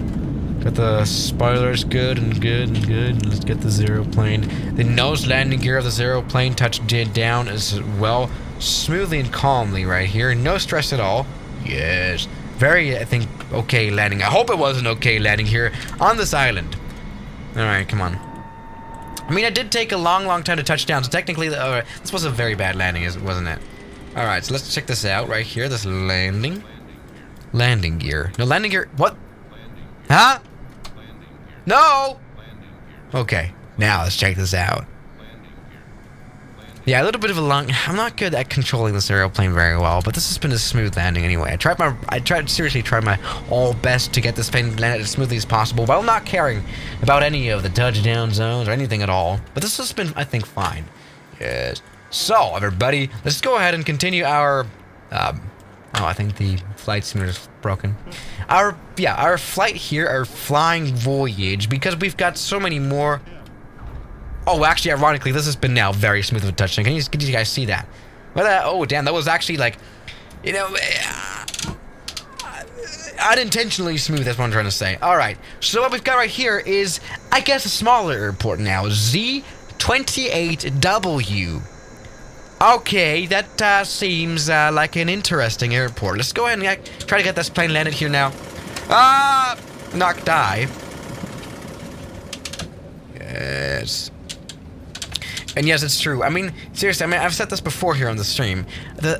Got the spoilers good and good and good. Let's get the zero plane. The nose landing gear of the zero plane touched down as well. Smoothly and calmly right here. No stress at all. Yes. Very, I think, okay landing. I hope it was an okay landing here on this island. Alright, come on. I mean, it did take a long time to touch down, so technically, this was a very bad landing, wasn't it? Alright, so let's check this out right here. This landing. Landing gear. No, landing gear. What? Huh? No! Okay, now let's check this out. Yeah, a little bit of a long... I'm not good at controlling this airplane very well, but this has been a smooth landing anyway. I seriously tried my all best to get this plane landed as smoothly as possible, while not caring about any of the touchdown zones or anything at all. But this has been, I think, fine. Yes. So, everybody, let's go ahead and continue our... oh, I think the flight simulator is broken. Our flight here, our flying voyage, because we've got so many more... Oh, actually, ironically, this has been now very smooth of a touchdown. Can you guys see that? Well, oh, damn, that was actually, like, you know, unintentionally smooth, that's what I'm trying to say. Alright, so what we've got right here is, I guess, a smaller airport now. Z28W. Okay, that seems like an interesting airport. Let's go ahead and try to get this plane landed here now. Ah! Not die. Yes. And yes, it's true. I mean, seriously, I've said this before here on the stream. The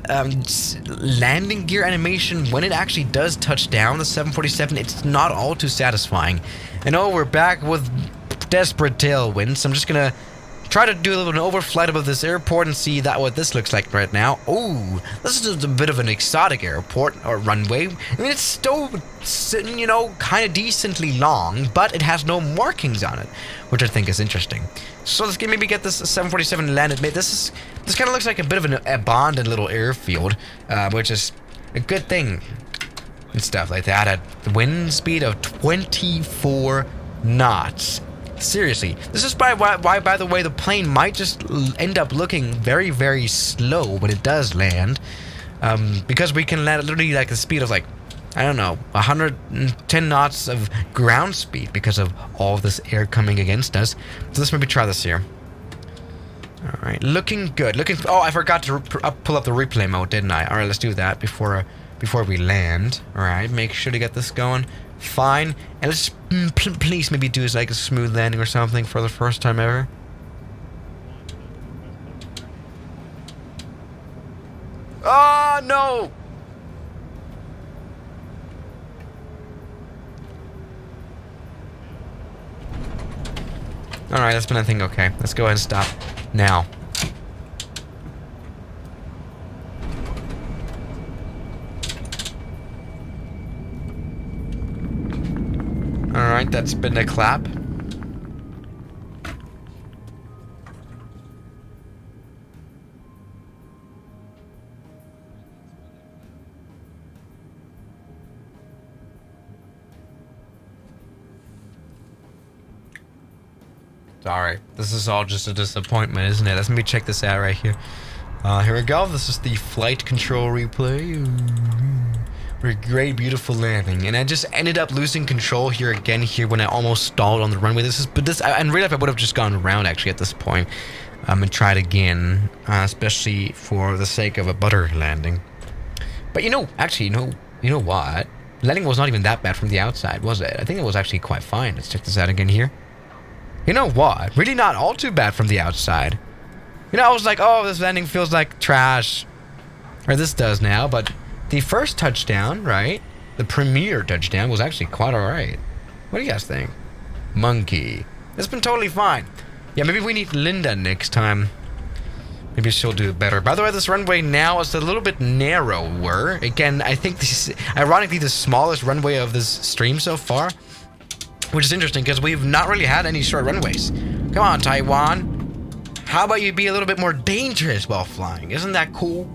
landing gear animation, when it actually does touch down the 747, it's not all too satisfying. I know we're back with desperate tailwinds, so I'm just gonna try to do a little bit of an overflight above this airport and see what this looks like right now. Oh, this is a bit of an exotic airport or runway. I mean, it's still, you know, kind of decently long, but it has no markings on it, which I think is interesting. So let's maybe get this 747 landed. This kind of looks like a bit of an abandoned little airfield, which is a good thing and stuff like that. At wind speed of 24 knots. Seriously, this is why, by the way, the plane might just end up looking very, very slow when it does land, because we can land at literally like the speed of, like, I don't know, 110 knots of ground speed because of all of this air coming against us. So let's maybe try this here. All right, looking good. Oh, I forgot to pull up the replay mode, didn't I? All right, let's do that before we land. All right, make sure to get this going. Fine, and let's please maybe do like a smooth landing or something for the first time ever. Oh no! Alright, that's been, I think, okay. Let's go ahead and stop now. Alright, that's been a clap. Sorry, this is all just a disappointment, isn't it? Let's maybe check this out right here. Here we go. This is the flight control replay. Great, beautiful landing, and I just ended up losing control here again when I almost stalled on the runway. In real life I would have just gone around actually at this point, and tried again, especially for the sake of a butter landing. But you know what? Landing was not even that bad from the outside, was it? I think it was actually quite fine. Let's check this out again here. You know what? Really not all too bad from the outside. You know, I was like, oh, this landing feels like trash. Or this does now, but the first touchdown, right? The premier touchdown was actually quite alright. What do you guys think? Monkey. It's been totally fine. Yeah, maybe we need Linda next time. Maybe she'll do better. By the way, this runway now is a little bit narrower. Again, I think this is, ironically, the smallest runway of this stream so far. Which is interesting, because we've not really had any short runways. Come on, Taiwan. How about you be a little bit more dangerous while flying? Isn't that cool?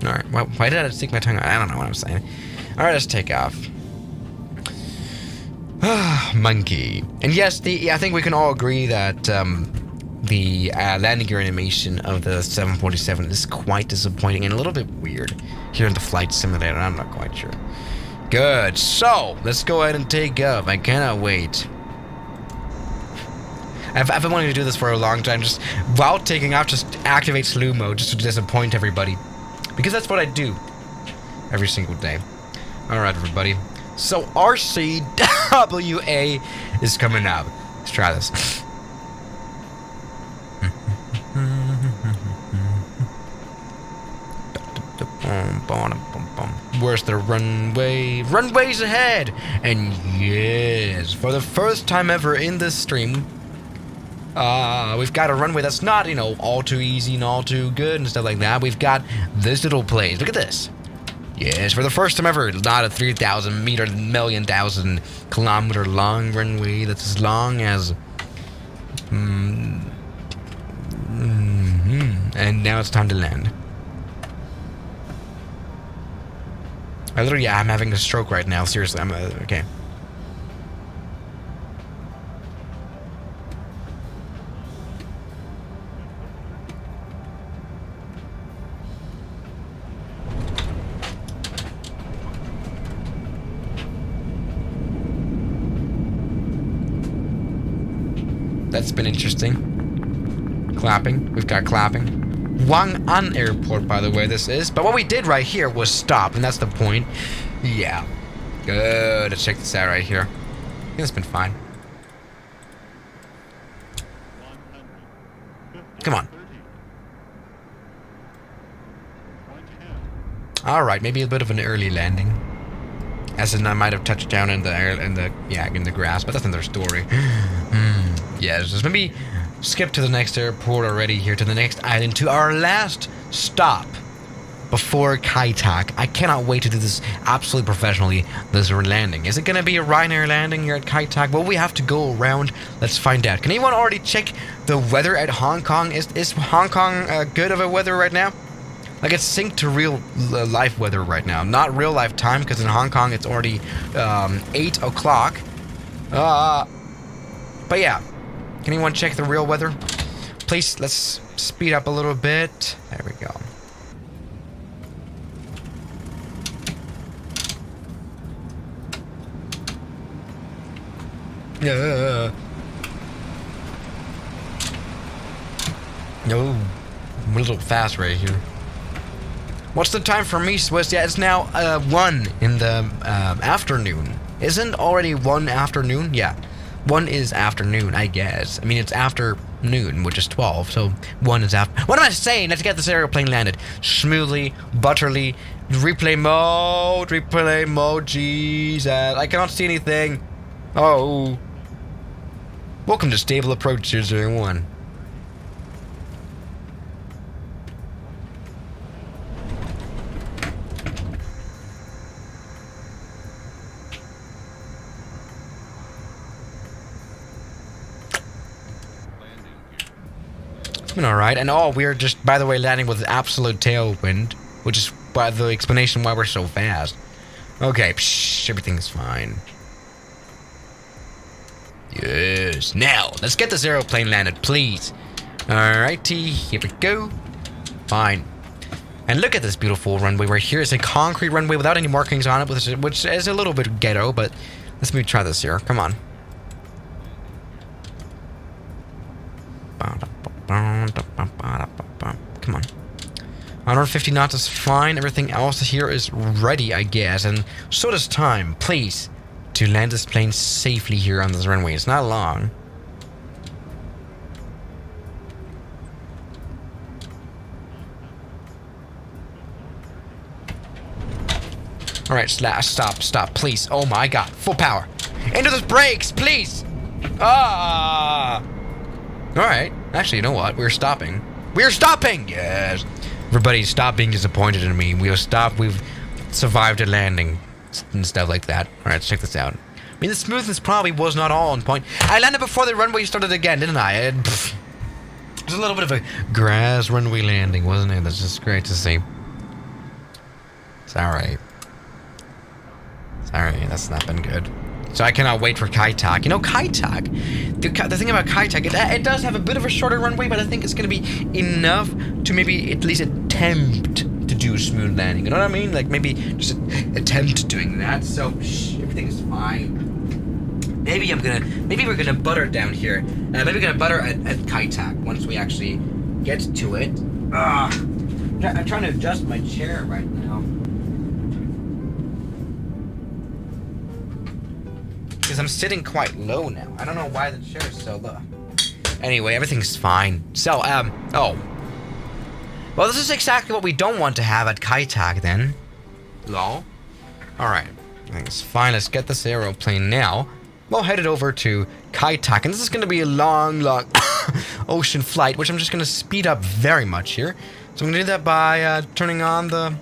Alright, well, why did I stick my tongue out? I don't know what I'm saying. Alright, let's take off. Monkey. And yes, I think we can all agree that the landing gear animation of the 747 is quite disappointing and a little bit weird here in the flight simulator. I'm not quite sure. Good. So, let's go ahead and take off. I cannot wait. I've been wanting to do this for a long time. Just while taking off, just activate slew mode just to disappoint everybody. Because that's what I do every single day. Alright, everybody. So, RCWA is coming up. Let's try this. Where's the runway? Runway's ahead! And yes, for the first time ever in this stream, we've got a runway that's not, you know, all too easy and all too good and stuff like that. We've got this little place. Look at this. Yes, for the first time ever, not a 3,000 meter, million thousand kilometer long runway that's as long as... And now it's time to land. I'm having a stroke right now. Seriously, I'm okay. That's been interesting. Clapping. We've got clapping. Wang'an Airport, by the way, this is. But what we did right here was stop, and that's the point. Yeah. Good. Let's check this out right here. I think it's been fine. Come on. Alright, maybe a bit of an early landing. As in, I might have touched down in the air, in the grass, but that's another story. Yeah, just maybe skip to the next airport already here, to the next island, to our last stop before Kai Tak. I cannot wait to do this absolutely professionally, this landing. Is it going to be a Ryanair landing here at Kai Tak? Well, we have to go around. Let's find out. Can anyone already check the weather at Hong Kong? Is Hong Kong good of a weather right now? Like, it's synced to real life weather right now. Not real life time, because in Hong Kong it's already 8 o'clock. But yeah. Can anyone check the real weather? Please, let's speed up a little bit. There we go. Yeah. No, I'm a little fast right here. What's the time for me, Swiss? Yeah, it's now 1 in the afternoon. Isn't already 1 afternoon? Yeah. 1 is afternoon, I guess. I mean, it's afternoon, which is 12, so 1 is after... What am I saying? Let's get this airplane landed. Smoothly, butterly. Replay mode, Jesus. I cannot see anything. Oh. Welcome to Stable Approach 001. Alright, and we're just, by the way, landing with absolute tailwind, which is by the explanation why we're so fast. Okay, everything's fine. Yes, now, let's get this aeroplane landed, please. Alrighty, here we go. Fine. And look at this beautiful runway right here. It's a concrete runway without any markings on it, which is a little bit ghetto, but let's maybe try this here. Come on. Come on. 150 knots is fine. Everything else here is ready, I guess. And so does time. Please. to land this plane safely here on this runway. It's not long. Alright, stop, please. Oh my god, full power. Into those brakes, please! Ah! Alright, actually, you know what? We're stopping. We're stopping! Yes! Everybody, stop being disappointed in me. We've survived a landing and stuff like that. Alright, let's check this out. I mean, the smoothness probably was not all on point. I landed before the runway started again, didn't I? It was a little bit of a grass runway landing, wasn't it? That's just great to see. It's alright. Sorry, that's not been good. So I cannot wait for Kluttig. You know, Kluttig, the thing about Kluttig, it does have a bit of a shorter runway, but I think it's going to be enough to maybe at least attempt to do a smooth landing. You know what I mean? Like, maybe just attempt doing that. So, everything's fine. Maybe we're going to butter down here. Maybe we're going to butter at Kluttig once we actually get to it. I'm trying to adjust my chair right now. Because I'm sitting quite low now. I don't know why the chair is so low. Anyway, everything's fine. So, oh. Well, this is exactly what we don't want to have at Kluttig, then. Lol. Alright. Everything's fine. Let's get this aeroplane now. We'll head it over to Kluttig. And this is going to be a long ocean flight, which I'm just going to speed up very much here. So I'm going to do that by turning on the...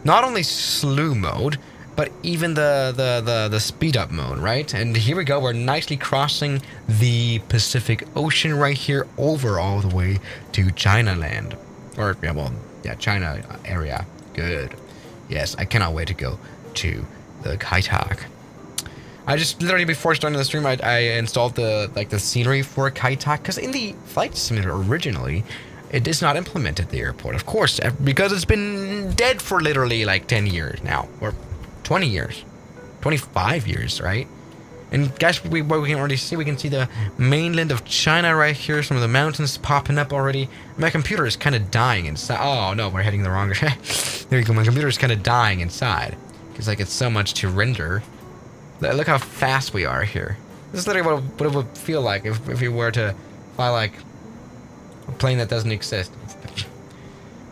not only slew mode, but even the speed up mode, right? And here we go, we're nicely crossing the Pacific Ocean right here over all the way to China land. Or, yeah, well, yeah, China area. Good. Yes, I cannot wait to go to the Kluttig. I just, literally before starting the stream, I installed the scenery for Kluttig, because in the flight simulator originally, it is not implemented at the airport, of course, because it's been dead for literally like 10 years now, or 20 years, 25 years, right? And guys, what we can already see, we can see the mainland of China right here, some of the mountains popping up already. My computer is kind of dying inside. Oh no, we're heading the wrong direction. There you go, my computer is kind of dying inside, because like it's so much to render. Look how fast we are here. This is literally what it would feel like if you were to fly like a plane that doesn't exist.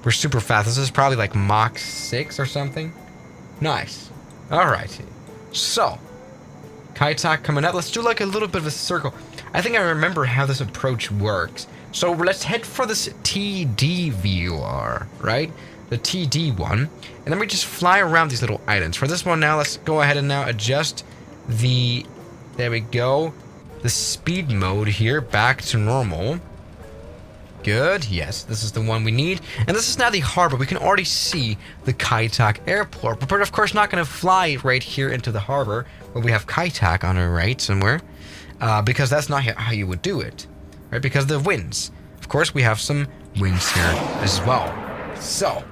We're super fast. This is probably like Mach 6 or something. Nice. Alright, so Kluttig coming up. Let's do like a little bit of a circle. I think I remember how this approach works. So let's head for this TD viewer, right? The TD one. And then we just fly around these little islands. For this one now, let's go ahead and now adjust the... there we go. The speed mode here back to normal. Good, yes, this is the one we need. And this is now the harbor. We can already see the Kluttig airport. But we're of course not going to fly right here into the harbor where we have Kluttig on our right somewhere. Because that's not how you would do it. Right, because of the winds. Of course, we have some winds here as well. So.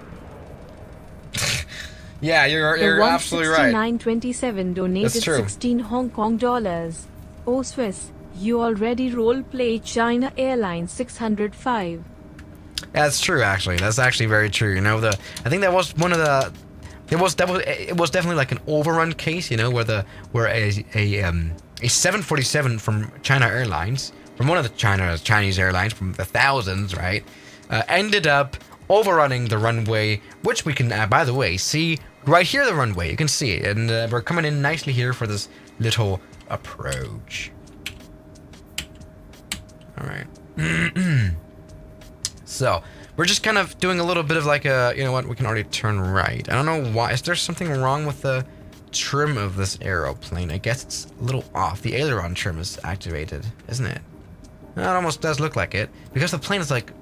Yeah, you're absolutely right. 169.27 donated 16 Hong Kong dollars. Oh, Swiss. You already role-played China Airlines 605. That's true, actually. That's actually very true. You know, I think that was one of the. It was definitely like an overrun case. You know, where a 747 from China Airlines, from one of the Chinese airlines from the thousands, right, ended up overrunning the runway, which we can, by the way, see right here. The runway, you can see it, and we're coming in nicely here for this little approach. All right. So we're just kind of doing a little bit of like a, you know what, we can already turn right. I don't know why. Is there something wrong with the trim of this aeroplane? I guess it's a little off. The aileron trim is activated, isn't it? It almost does look like it, because the plane is like,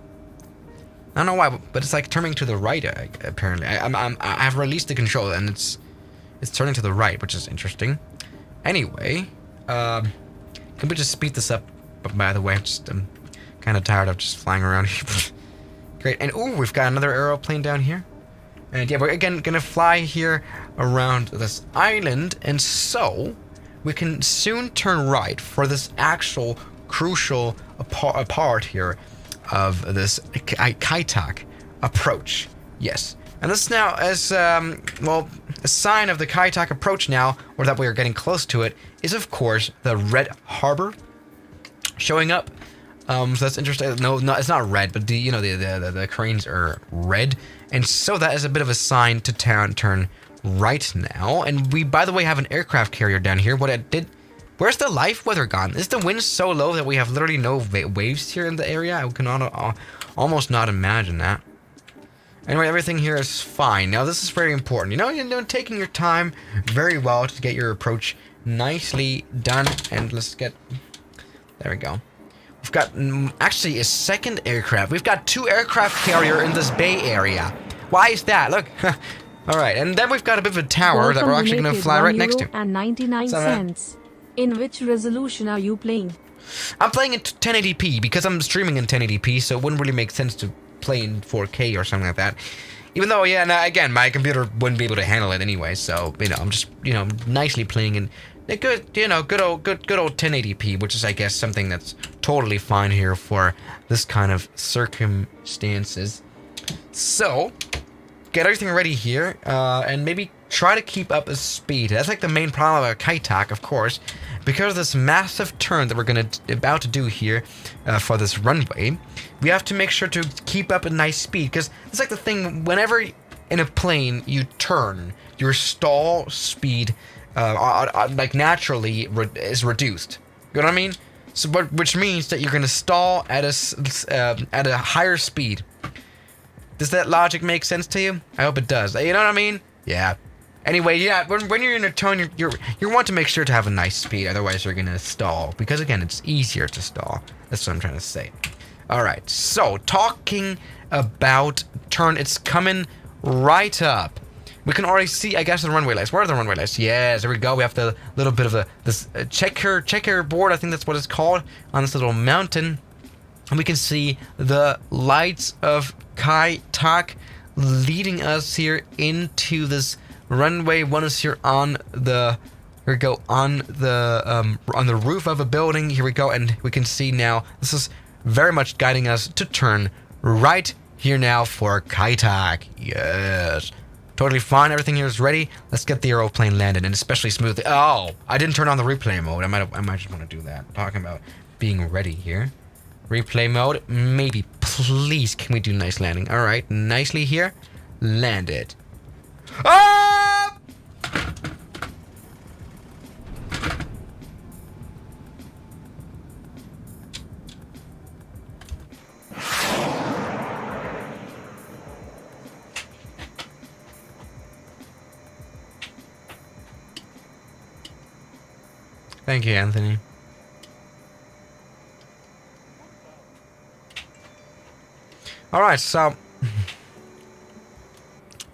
I don't know why, but it's like turning to the right. Apparently, I've released the control and it's turning to the right, which is interesting. Anyway, can we just speed this up? But by the way, I'm kind of tired of just flying around here. Great, and ooh, we've got another aeroplane down here. And yeah, we're again gonna fly here around this island, and so we can soon turn right for this actual crucial part here of this Kluttig approach. Yes, And this now is, well, a sign of the Kaitak approach now, or that we are getting close to it, is of course the red harbor showing up. So that's interesting. No, it's not red, but the cranes are red, and so that is a bit of a sign to turn right now. And we, by the way, have an aircraft carrier down here. Where's the life weather gone? Is the wind so low that we have literally no waves here in the area? I can almost not imagine that. Anyway, everything here is fine. Now, this is very important. You're taking your time very well to get your approach nicely done. And let's get... There we go. We've got actually a second aircraft. We've got 2 aircraft carrier in this bay area. Why is that? Look. All right. And then we've got a bit of a tower that we're actually going to fly right next to. And 99 cents. In which resolution are you playing? I'm playing in 1080p because I'm streaming in 1080p, so it wouldn't really make sense to play in 4K or something like that. Even though, yeah, now, again, my computer wouldn't be able to handle it anyway, so, I'm just, nicely playing in a good, good old 1080p, which is, I guess, something that's totally fine here for this kind of circumstances. So, get everything ready here, and maybe try to keep up the speed. That's like the main problem about Kaitak, of course, because of this massive turn that we're about to do here for this runway. We have to make sure to keep up a nice speed, because it's like the thing, whenever in a plane you turn, your stall speed like naturally is reduced. You know what I mean? So, which means that you're going to stall at a higher speed. Does that logic make sense to you? I hope it does. You know what I mean? Yeah. Anyway, yeah, when you're in a turn, you want to make sure to have a nice speed, otherwise you're gonna stall. Because again, it's easier to stall. That's what I'm trying to say. Alright, so talking about turn, it's coming right up. We can already see, I guess, the runway lights. Where are the runway lights? Yes, there we go. We have the little bit of this checkerboard, I think that's what it's called, on this little mountain. And we can see the lights of Kaitak leading us here into this runway. One is here on the on the roof of a building. Here we go, and we can see now this is very much guiding us to turn right here now for Kaitak. Yes, totally fine. Everything here is ready. Let's get the aeroplane landed, and especially smoothly. Oh, I didn't turn on the replay mode. I might just want to do that. Talking about being ready here. Replay mode, maybe. Please, can we do nice landing? All right, nicely here, landed. Ah! Thank you, Anthony. Alright, so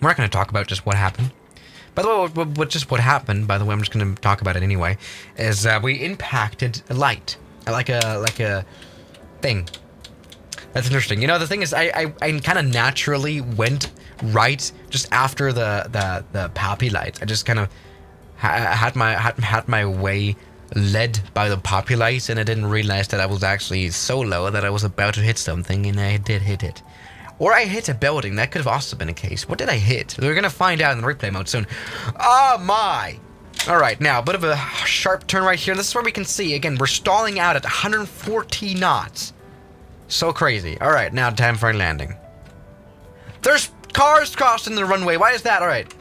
we're not going to talk about just what happened. By the way, what happened, by the way, I'm just going to talk about it anyway, is we impacted a light. Like a thing. That's interesting. The thing is, I kind of naturally went right just after the poppy lights. I just kind of had my way led by the poppy lights, and I didn't realize that I was actually so low that I was about to hit something, and I did hit it. Or I hit a building. That could have also been a case. What did I hit? We're going to find out in the replay mode soon. Oh my! Alright, now, a bit of a sharp turn right here. This is where we can see, again, we're stalling out at 140 knots. So crazy. Alright, now time for a landing. There's cars crossing the runway. Why is that? Alright.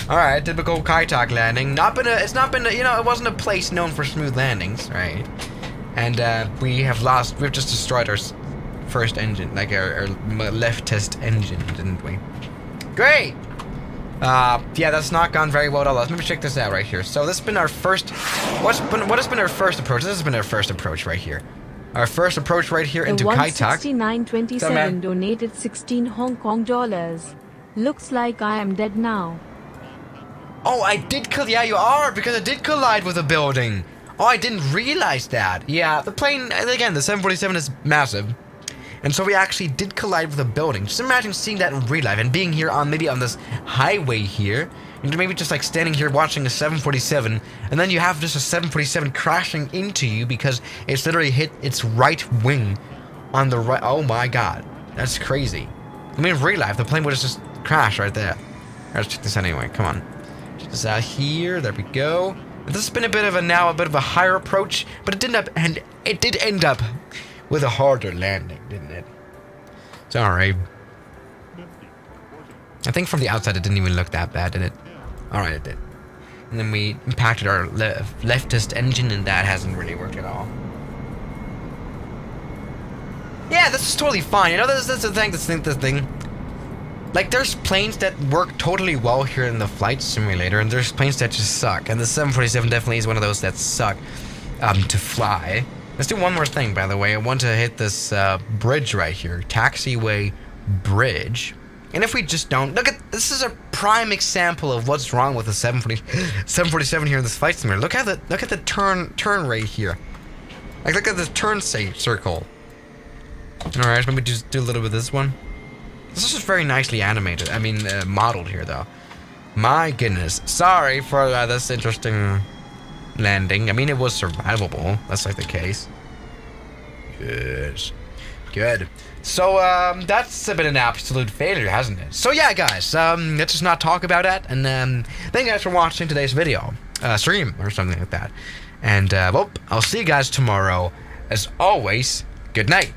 Alright, typical Kaitak landing. It wasn't a place known for smooth landings, right? And we've just destroyed our first engine, like our left test engine, didn't we? Great! Yeah, that's not gone very well at all. Let me check this out right here. So this has been our first, what has been our first approach? This has been our first approach right here. Our first approach right here into Kaitak. 169.27 donated 16 Hong Kong dollars. Looks like I am dead now. Oh, yeah, you are, because I did collide with a building. Oh, I didn't realize that. Yeah, the plane, again, the 747 is massive. And so we actually did collide with a building. Just imagine seeing that in real life and being here on maybe on this highway here, and maybe just like standing here watching a 747, and then you have just a 747 crashing into you because it's literally hit its right wing on the right. Oh my god, that's crazy. I mean, in real life, the plane would have just crashed right there. Let's check this out anyway. Come on, check this out here. There we go. This has been a bit of a higher approach, but it did end up with a harder landing, didn't it? It's alright. I think from the outside it didn't even look that bad, did it? Alright, it did. And then we impacted our leftist engine, and that hasn't really worked at all. Yeah, this is totally fine. You know, this is the thing. Like, there's planes that work totally well here in the flight simulator, and there's planes that just suck. And the 747 definitely is one of those that suck to fly. Let's do one more thing, by the way. I want to hit this bridge right here. Taxiway bridge. And if we just don't... Look at... This is a prime example of what's wrong with the 747 here in this flight simulator. Look at the turn rate here. Like, look at the turn circle. Alright, maybe just do a little bit of this one. This is just very nicely animated. I mean, modeled here, though. My goodness. Sorry for this interesting landing. I mean, it was survivable. That's like the case. Good. So, that's been an absolute failure, hasn't it? So, yeah, guys, let's just not talk about that. And, thank you guys for watching today's video. Stream, or something like that. And, well, I'll see you guys tomorrow. As always, good night.